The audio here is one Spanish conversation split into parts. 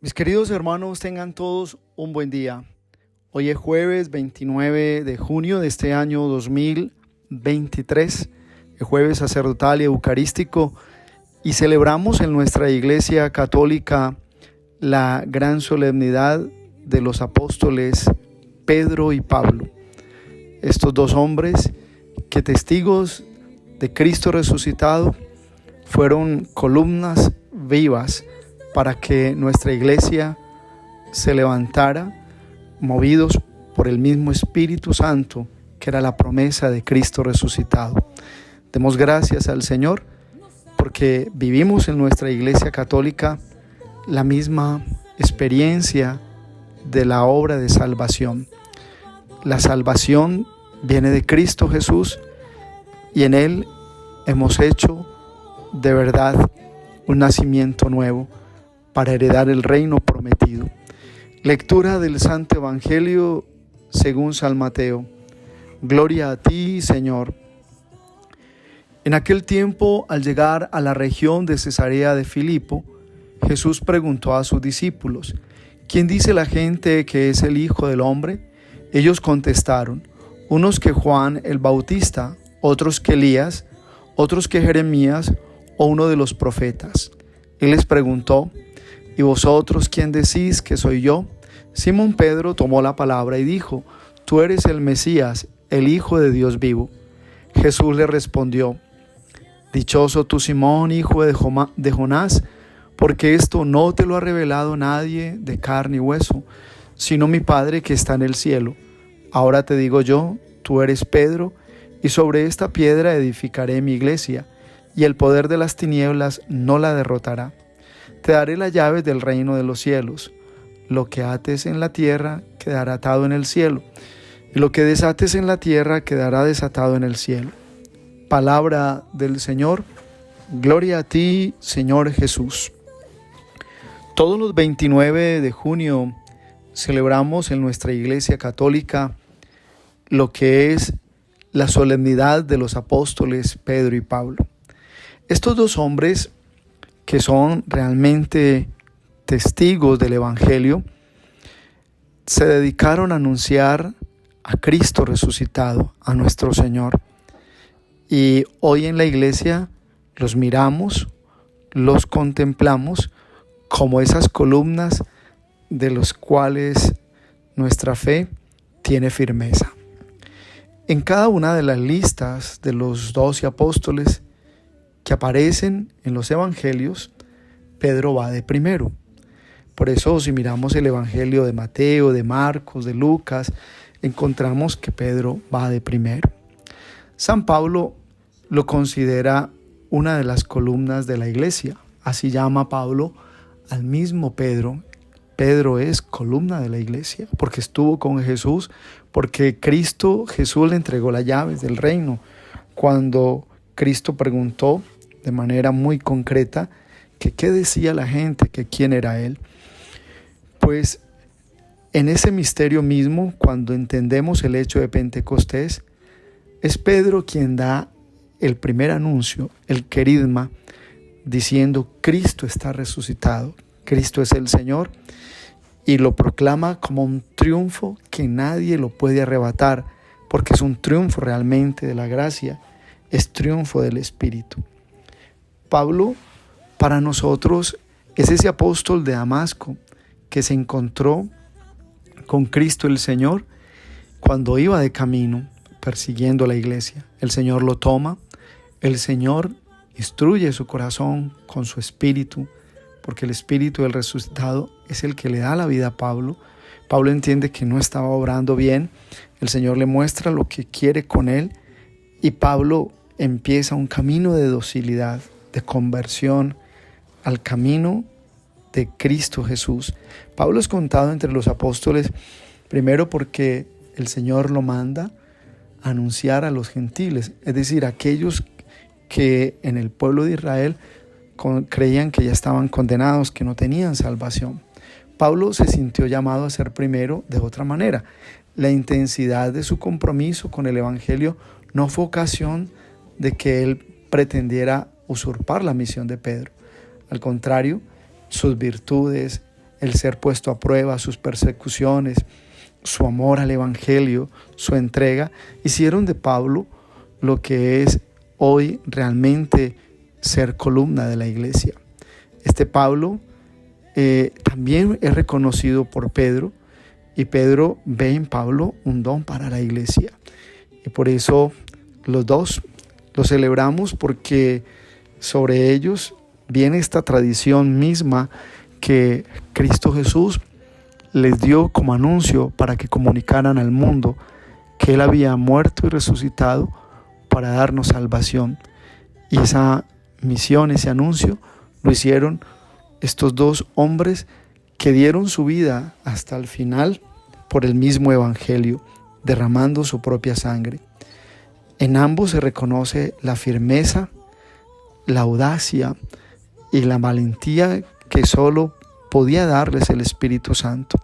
Mis queridos hermanos, tengan todos un buen día. Hoy es jueves 29 de junio de este año 2023, el jueves sacerdotal y eucarístico, y celebramos en nuestra Iglesia Católica la gran solemnidad de los apóstoles Pedro y Pablo. Estos dos hombres que, testigos de Cristo resucitado, fueron columnas vivas para que nuestra iglesia se levantara, movidos por el mismo Espíritu Santo, que era la promesa de Cristo resucitado. Demos gracias al Señor, porque vivimos en nuestra iglesia católica la misma experiencia de la obra de salvación. La salvación viene de Cristo Jesús, y en Él hemos hecho de verdad un nacimiento nuevo, para heredar el reino prometido. Lectura del Santo Evangelio según San Mateo. Gloria a ti, Señor. En aquel tiempo, al llegar a la región de Cesarea de Filipo, Jesús preguntó a sus discípulos: ¿Quién dice la gente que es el Hijo del Hombre? Ellos contestaron: unos que Juan el Bautista, otros que Elías, otros que Jeremías o uno de los profetas. Él les preguntó: ¿Y vosotros quién decís que soy yo? Simón Pedro tomó la palabra y dijo: Tú eres el Mesías, el Hijo de Dios vivo. Jesús le respondió: Dichoso tú, Simón, hijo de Jonás, porque esto no te lo ha revelado nadie de carne y hueso, sino mi Padre que está en el cielo. Ahora te digo yo, tú eres Pedro, y sobre esta piedra edificaré mi iglesia, y el poder de las tinieblas no la derrotará. Te daré las llaves del reino de los cielos. Lo que ates en la tierra quedará atado en el cielo, y lo que desates en la tierra quedará desatado en el cielo. Palabra del Señor. Gloria a ti, Señor Jesús. Todos los 29 de junio celebramos en nuestra Iglesia Católica lo que es la solemnidad de los apóstoles Pedro y Pablo. Estos dos hombres, que son realmente testigos del Evangelio, se dedicaron a anunciar a Cristo resucitado, a nuestro Señor. Y hoy en la iglesia los miramos, los contemplamos como esas columnas de los cuales nuestra fe tiene firmeza. En cada una de las listas de los 12 apóstoles que aparecen en los evangelios, Pedro va de primero. Por eso, si miramos el evangelio de Mateo, de Marcos, de Lucas, encontramos que Pedro va de primero. San Pablo lo considera una de las columnas de la iglesia. Así llama Pablo al mismo Pedro. Pedro es columna de la iglesia porque estuvo con Jesús, porque Cristo Jesús le entregó las llaves del reino. Cuando Cristo preguntó de manera muy concreta que qué decía la gente, que quién era Él. Pues en ese misterio mismo, cuando entendemos el hecho de Pentecostés, es Pedro quien da el primer anuncio, el querigma, diciendo: Cristo está resucitado, Cristo es el Señor, y lo proclama como un triunfo que nadie lo puede arrebatar, porque es un triunfo realmente de la gracia, es triunfo del Espíritu. Pablo, para nosotros, es ese apóstol de Damasco que se encontró con Cristo el Señor cuando iba de camino persiguiendo la iglesia. El Señor lo toma, el Señor instruye su corazón con su espíritu, porque el Espíritu del resucitado es el que le da la vida a Pablo. Pablo entiende que no estaba obrando bien, el Señor le muestra lo que quiere con él, y Pablo empieza un camino de docilidad, de conversión al camino de Cristo Jesús. Pablo es contado entre los apóstoles primero porque el Señor lo manda a anunciar a los gentiles, es decir, aquellos que en el pueblo de Israel creían que ya estaban condenados, que no tenían salvación. Pablo se sintió llamado a ser primero de otra manera. La intensidad de su compromiso con el Evangelio no fue ocasión de que él pretendiera usurpar la misión de Pedro. Al contrario, sus virtudes, el ser puesto a prueba, sus persecuciones, su amor al Evangelio, su entrega, hicieron de Pablo lo que es hoy realmente ser columna de la iglesia. Este Pablo también es reconocido por Pedro, y Pedro ve en Pablo un don para la iglesia. Y por eso los dos los celebramos, porque sobre ellos viene esta tradición misma que Cristo Jesús les dio como anuncio para que comunicaran al mundo que Él había muerto y resucitado para darnos salvación. Y esa misión, ese anuncio, lo hicieron estos dos hombres que dieron su vida hasta el final por el mismo evangelio, derramando su propia sangre. En ambos se reconoce la firmeza, la audacia y la valentía que solo podía darles el Espíritu Santo.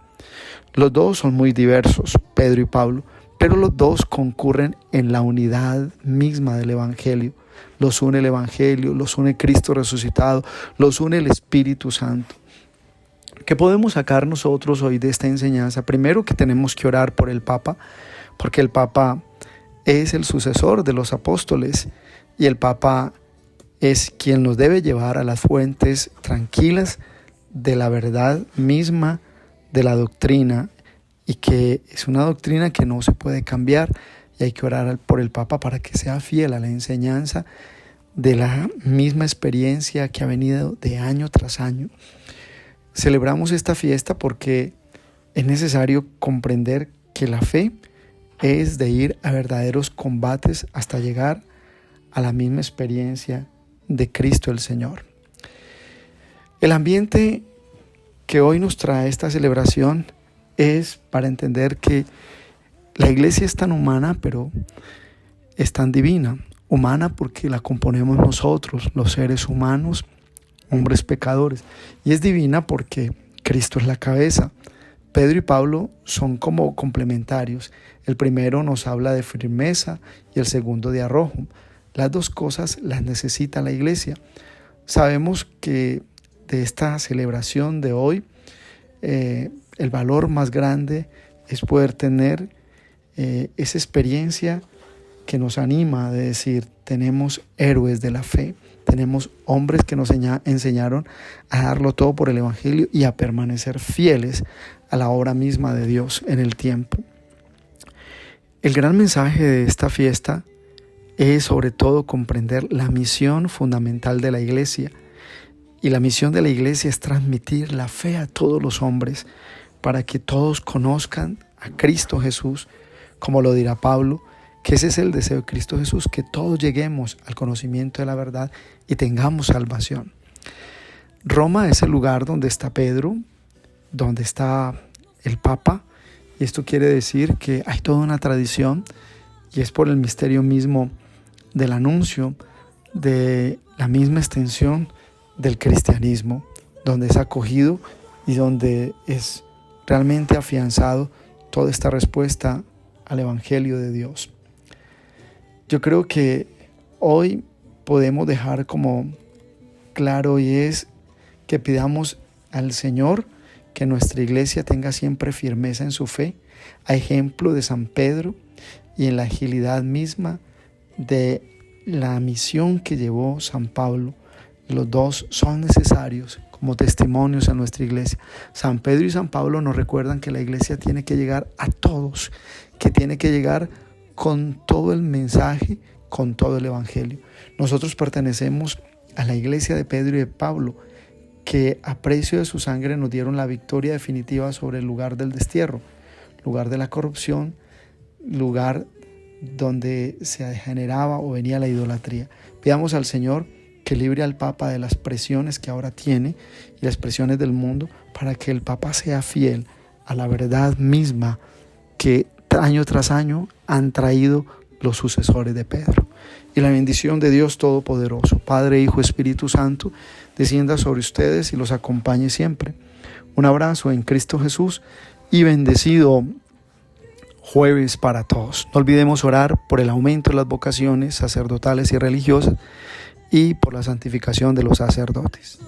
Los dos son muy diversos, Pedro y Pablo, pero los dos concurren en la unidad misma del Evangelio. Los une el Evangelio, los une Cristo resucitado, los une el Espíritu Santo. ¿Qué podemos sacar nosotros hoy de esta enseñanza? Primero, que tenemos que orar por el Papa, porque el Papa es el sucesor de los apóstoles, y el Papa es quien nos debe llevar a las fuentes tranquilas de la verdad misma de la doctrina, y que es una doctrina que no se puede cambiar, y hay que orar por el Papa para que sea fiel a la enseñanza de la misma experiencia que ha venido de año tras año. Celebramos esta fiesta porque es necesario comprender que la fe es de ir a verdaderos combates hasta llegar a la misma experiencia de Cristo el Señor. El ambiente que hoy nos trae esta celebración es para entender que la iglesia es tan humana, pero es tan divina. Humana porque la componemos nosotros, los seres humanos, hombres pecadores. Y es divina porque Cristo es la cabeza. Pedro y Pablo son como complementarios. El primero nos habla de firmeza y el segundo de arrojo. Las dos cosas las necesita la iglesia. Sabemos que de esta celebración de hoy, el valor más grande es poder tener esa experiencia que nos anima de decir, tenemos héroes de la fe, tenemos hombres que nos enseñaron a darlo todo por el Evangelio y a permanecer fieles a la obra misma de Dios en el tiempo. El gran mensaje de esta fiesta es sobre todo comprender la misión fundamental de la iglesia. Y la misión de la iglesia es transmitir la fe a todos los hombres para que todos conozcan a Cristo Jesús, como lo dirá Pablo, que ese es el deseo de Cristo Jesús, que todos lleguemos al conocimiento de la verdad y tengamos salvación. Roma es el lugar donde está Pedro, donde está el Papa, y esto quiere decir que hay toda una tradición, y es por el misterio mismo del anuncio de la misma extensión del cristianismo, donde es acogido y donde es realmente afianzado toda esta respuesta al Evangelio de Dios. Yo creo que hoy podemos dejar como claro, y es que pidamos al Señor que nuestra iglesia tenga siempre firmeza en su fe, a ejemplo de San Pedro y en la agilidad misma de la misión que llevó San Pablo. Los dos son necesarios como testimonios a nuestra iglesia. San Pedro y San Pablo nos recuerdan que la iglesia tiene que llegar a todos, que tiene que llegar con todo el mensaje, con todo el Evangelio. Nosotros pertenecemos a la iglesia de Pedro y de Pablo, que a precio de su sangre nos dieron la victoria definitiva sobre el lugar del destierro, lugar de la corrupción, lugar donde se degeneraba o venía la idolatría. Pidamos al Señor que libre al Papa de las presiones que ahora tiene y las presiones del mundo, para que el Papa sea fiel a la verdad misma que año tras año han traído los sucesores de Pedro. Y la bendición de Dios Todopoderoso, Padre, Hijo, Espíritu Santo, descienda sobre ustedes y los acompañe siempre. Un abrazo en Cristo Jesús y bendecido jueves para todos. No olvidemos orar por el aumento de las vocaciones sacerdotales y religiosas y por la santificación de los sacerdotes.